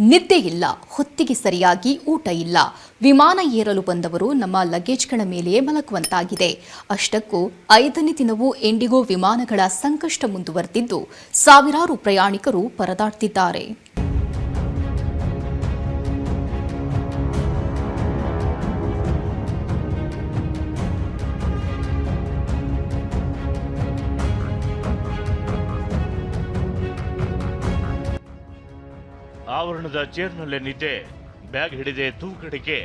ನಿದ್ದೆ ಇಲ್ಲ, ಹೊತ್ತಿಗೆ ಸರಿಯಾಗಿ ಊಟ ಇಲ್ಲ. ವಿಮಾನ ಏರಲು ಬಂದವರು ನಮ್ಮ ಲಗೇಜ್ಗಳ ಮೇಲೆಯೇ ಮಲಗುವಂತಾಗಿದೆ. ಅಷ್ಟಕ್ಕೂ 5ನೇ ದಿನವೂ ಇಂಡಿಗೋ ವಿಮಾನಗಳ ಸಂಕಷ್ಟ ಮುಂದುವರೆದಿದ್ದು, ಸಾವಿರಾರು ಪ್ರಯಾಣಿಕರು ಪರದಾಡ್ತಿದ್ದಾರೆ. ಆವರಣದ ಚೇರ್ನಲ್ಲೇ ನಿದ್ದೆ, ಬ್ಯಾಗ್ ಹಿಡಿದೆ ತೂಕಡಿಕೆ.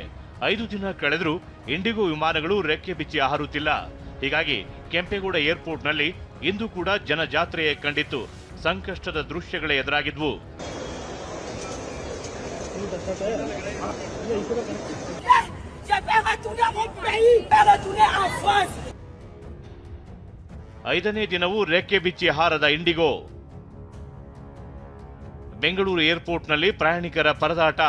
5 ದಿನ ಕಳೆದರೂ ಇಂಡಿಗೋ ವಿಮಾನಗಳು ರೆಕ್ಕೆ ಬಿಚ್ಚಿ ಹಾರುತ್ತಿಲ್ಲ. ಹೀಗಾಗಿ ಕೆಂಪೇಗೌಡ ಏರ್ಪೋರ್ಟ್ನಲ್ಲಿ ಇಂದು ಕೂಡ ಜನಜಾತ್ರೆಯೇ ಕಂಡಿತ್ತು. ಸಂಕಷ್ಟದ ದೃಶ್ಯಗಳೇ ಎದುರಾಗಿದ್ವು. ಐದನೇ ದಿನವೂ ರೆಕ್ಕೆ ಬಿಚ್ಚಿ ಹಾರದ ಇಂಡಿಗೋ. ಬೆಂಗಳೂರು ಏರ್ಪೋರ್ಟ್ನಲ್ಲಿ ಪ್ರಯಾಣಿಕರ ಪರದಾಟ.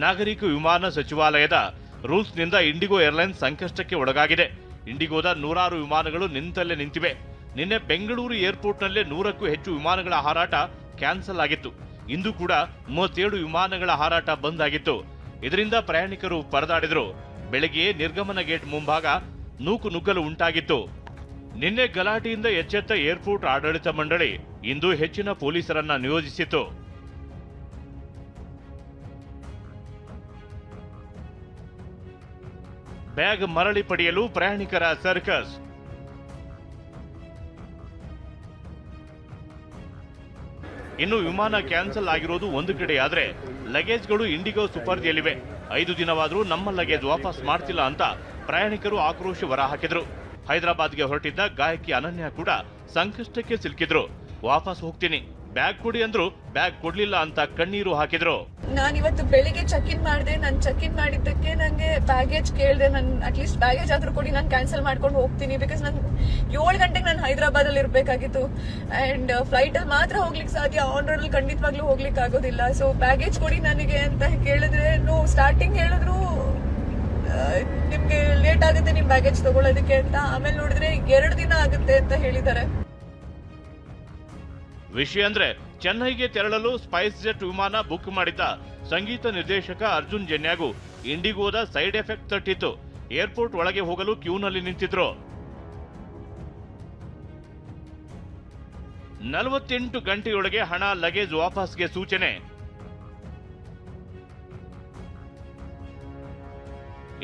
ನಾಗರಿಕ ವಿಮಾನ ಸಚಿವಾಲಯದ ರೂಲ್ಸ್ನಿಂದ ಇಂಡಿಗೋ ಏರ್ಲೈನ್ಸ್ ಸಂಕಷ್ಟಕ್ಕೆ ಒಳಗಾಗಿದೆ. ಇಂಡಿಗೋದ 100 ವಿಮಾನಗಳು ನಿಂತಲ್ಲೇ ನಿಂತಿವೆ. ನಿನ್ನೆ ಬೆಂಗಳೂರು ಏರ್ಪೋರ್ಟ್ನಲ್ಲೇ 100ಕ್ಕೂ ಹೆಚ್ಚು ವಿಮಾನಗಳ ಹಾರಾಟ ಕ್ಯಾನ್ಸಲ್ ಆಗಿತ್ತು. ಇಂದು ಕೂಡ 37 ವಿಮಾನಗಳ ಹಾರಾಟ ಬಂದ್ ಆಗಿತ್ತು. ಇದರಿಂದ ಪ್ರಯಾಣಿಕರು ಪರದಾಡಿದ್ರು. ಬೆಳಗ್ಗೆ ನಿರ್ಗಮನ ಗೇಟ್ ಮುಂಭಾಗ ನೂಕು ನುಗ್ಗಲು ಉಂಟಾಗಿತ್ತು. ನಿನ್ನೆ ಗಲಾಟೆಯಿಂದ ಎಚ್ಚೆತ್ತ ಏರ್ಪೋರ್ಟ್ ಆಡಳಿತ ಮಂಡಳಿ ಇಂದು ಹೆಚ್ಚಿನ ಪೊಲೀಸರನ್ನ ನಿಯೋಜಿಸಿತು. ಬ್ಯಾಗ್ ಮರಳಿ ಪಡೆಯಲು ಪ್ರಯಾಣಿಕರ ಸರ್ಕಸ್. ಇನ್ನು ವಿಮಾನ ಕ್ಯಾನ್ಸಲ್ ಆಗಿರೋದು ಒಂದು ಕಡೆಯಾದ್ರೆ ಲಗೇಜ್ಗಳು ಇಂಡಿಗೋ ಸುಪರ್ದಿಯಲ್ಲಿವೆ. 5 ದಿನವಾದರೂ ನಮ್ಮ ಲಗೇಜ್ ವಾಪಸ್ ಮಾಡ್ತಿಲ್ಲ ಅಂತ ಪ್ರಯಾಣಿಕರು ಆಕ್ರೋಶ ಹೊರಹಾಕಿದ್ರು. ಹೈದರಾಬಾದ್ಗೆ ಹೊರಟಿದ್ದ ಗಾಯಕಿ ಅನನ್ಯ ಕೂಡ ಸಂಕಷ್ಟಕ್ಕೆ ಸಿಲುಕಿದ್ರು. ವಾಪಸ್ ಹೋಗ್ತೀನಿ, ಬ್ಯಾಗ್ ಕೊಡಿ ಅಂದ್ರು, ಬ್ಯಾಗ್ ಕೊಡ್ಲಿಲ್ಲ ಅಂತ ಕಣ್ಣೀರು ಹಾಕಿದ್ರು. ನಾನು ಇವತ್ತು ಬೆಳಿಗ್ಗೆ ಚೆಕ್ ಇನ್ ಮಾಡಿದೆ. ನಾನು ಚೆಕ್ ಇನ್ ಮಾಡಿದ್ದಕ್ಕೆ ನಂಗೆ ಬ್ಯಾಗೇಜ್ ಕೇಳಿದೆ. ನಾನು ಅಟ್ಲೀಸ್ಟ್ ಬ್ಯಾಗೇಜ್ ಆದ್ರೂ ಕೊಡಿ, ನಾನು ಕ್ಯಾನ್ಸಲ್ ಮಾಡ್ಕೊಂಡು ಹೋಗ್ತೀನಿ. ಬಿಕಾಸ್ ನಾನು 7 ಗಂಟೆಗೆ ನಾನು ಹೈದರಾಬಾದ್ ಅಲ್ಲಿ ಇರ್ಬೇಕಾಗಿತ್ತು. ಅಂಡ್ ಫ್ಲೈಟ್ ಅಲ್ಲಿ ಮಾತ್ರ ಹೋಗ್ಲಿಕ್ಕೆ ಸಾಧ್ಯ, ಆನ್ ರೋಡ್ ಅಲ್ಲಿ ಖಂಡಿತವಾಗ್ಲೂ ಹೋಗ್ಲಿಕ್ಕೆ ಆಗೋದಿಲ್ಲ. ಸೊ ಬ್ಯಾಗೇಜ್ ಕೊಡಿ ನನಗೆ ಅಂತ ಕೇಳಿದ್ರೆ ಸ್ಟಾರ್ಟಿಂಗ್ ಹೇಳಿದ್ರು ನಿಮ್ಗೆ ಲೇಟ್ ಆಗುತ್ತೆ ನಿಮ್ ಬ್ಯಾಗೇಜ್ ತಗೊಳ್ಳೋದಕ್ಕೆ ಅಂತ. ಆಮೇಲೆ ನೋಡಿದ್ರೆ 2 ದಿನ ಆಗುತ್ತೆ ಅಂತ ಹೇಳಿದ್ದಾರೆ. ವಿಷಯ ಅಂದ್ರೆ ಚೆನ್ನೈಗೆ ತೆರಳಲು ಸ್ಪೈಸ್ ಜೆಟ್ ವಿಮಾನ ಬುಕ್ ಮಾಡಿದ್ದ ಸಂಗೀತ ನಿರ್ದೇಶಕ ಅರ್ಜುನ್ ಜನ್ಯಾಗೂ ಇಂಡಿಗೋದ ಸೈಡ್ ಎಫೆಕ್ಟ್ ತಟ್ಟಿತ್ತು. ಏರ್ಪೋರ್ಟ್ ಒಳಗೆ ಹೋಗಲು ಕ್ಯೂನಲ್ಲಿ ನಿಂತಿದ್ರು. 48 ಗಂಟೆಯೊಳಗೆ ಹಣ, ಲಗೇಜ್ ವಾಪಸ್ಗೆ ಸೂಚನೆ.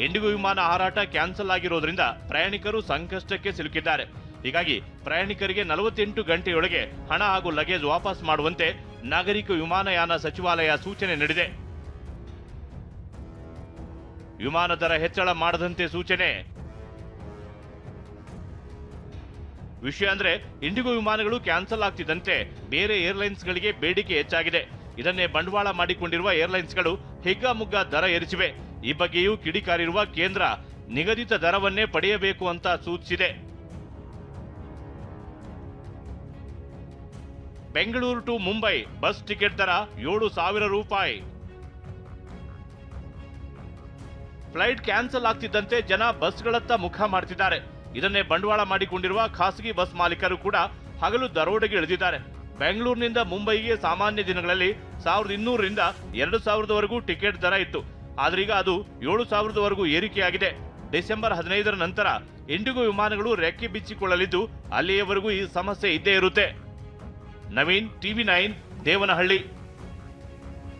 ಇಂಡಿಗೋ ವಿಮಾನ ಹಾರಾಟ ಕ್ಯಾನ್ಸಲ್ ಆಗಿರೋದ್ರಿಂದ ಪ್ರಯಾಣಿಕರು ಸಂಕಷ್ಟಕ್ಕೆ ಸಿಲುಕಿದ್ದಾರೆ. ಹೀಗಾಗಿ ಪ್ರಯಾಣಿಕರಿಗೆ 48 ಗಂಟೆಯೊಳಗೆ ಹಣ ಹಾಗೂ ಲಗೇಜ್ ವಾಪಸ್ ಮಾಡುವಂತೆ ನಾಗರಿಕ ವಿಮಾನಯಾನ ಸಚಿವಾಲಯ ಸೂಚನೆ ನೀಡಿದೆ. ವಿಮಾನ ದರ ಹೆಚ್ಚಳ ಮಾಡದಂತೆ ಸೂಚನೆ. ವಿಷಯ ಅಂದ್ರೆ ಇಂಡಿಗೋ ವಿಮಾನಗಳು ಕ್ಯಾನ್ಸಲ್ ಆಗ್ತಿದ್ದಂತೆ ಬೇರೆ ಏರ್ಲೈನ್ಸ್ಗಳಿಗೆ ಬೇಡಿಕೆ ಹೆಚ್ಚಾಗಿದೆ. ಇದನ್ನೇ ಬಂಡವಾಳ ಮಾಡಿಕೊಂಡಿರುವ ಏರ್ಲೈನ್ಸ್ಗಳು ಹಿಗ್ಗಾಮುಗ್ಗಾ ದರ ಏರಿಸಿವೆ. ಈ ಬಗ್ಗೆಯೂ ಕಿಡಿಕಾರಿರುವ ಕೇಂದ್ರ ನಿಗದಿತ ದರವನ್ನೇ ಪಡೆಯಬೇಕು ಅಂತ ಸೂಚಿಸಿದೆ. Bengaluru to Mumbai bus ticket ದರ 7,000 ರೂಪಾಯಿ. ಫ್ಲೈಟ್ ಕ್ಯಾನ್ಸಲ್ ಆಗ್ತಿದ್ದಂತೆ ಜನ ಬಸ್ಗಳತ್ತ ಮುಖ ಮಾಡ್ತಿದ್ದಾರೆ. ಇದನ್ನೇ ಬಂಡವಾಳ ಮಾಡಿಕೊಂಡಿರುವ ಖಾಸಗಿ ಬಸ್ ಮಾಲೀಕರು ಕೂಡ ಹಗಲು ದರೋಡೆಗೆ ಇಳಿದಿದ್ದಾರೆ. ಬೆಂಗಳೂರಿನಿಂದ ಮುಂಬೈಗೆ ಸಾಮಾನ್ಯ ದಿನಗಳಲ್ಲಿ 1,200ರಿಂದ 2,000ವರೆಗೂ ಟಿಕೆಟ್ ದರ ಇತ್ತು. ಆದ್ರೀಗ ಅದು 7,000ವರೆಗೂ ಏರಿಕೆಯಾಗಿದೆ. ಡಿಸೆಂಬರ್ 15ರ ನಂತರ ಇಂಡಿಗೋ ವಿಮಾನಗಳು ರೆಕ್ಕೆ ಬಿಚ್ಚಿಕೊಳ್ಳಲಿದ್ದು, ಅಲ್ಲಿಯವರೆಗೂ ಈ ಸಮಸ್ಯೆ ಇದ್ದೇ ಇರುತ್ತೆ. ನವೀನ್, TV9, ದೇವನಹಳ್ಳಿ.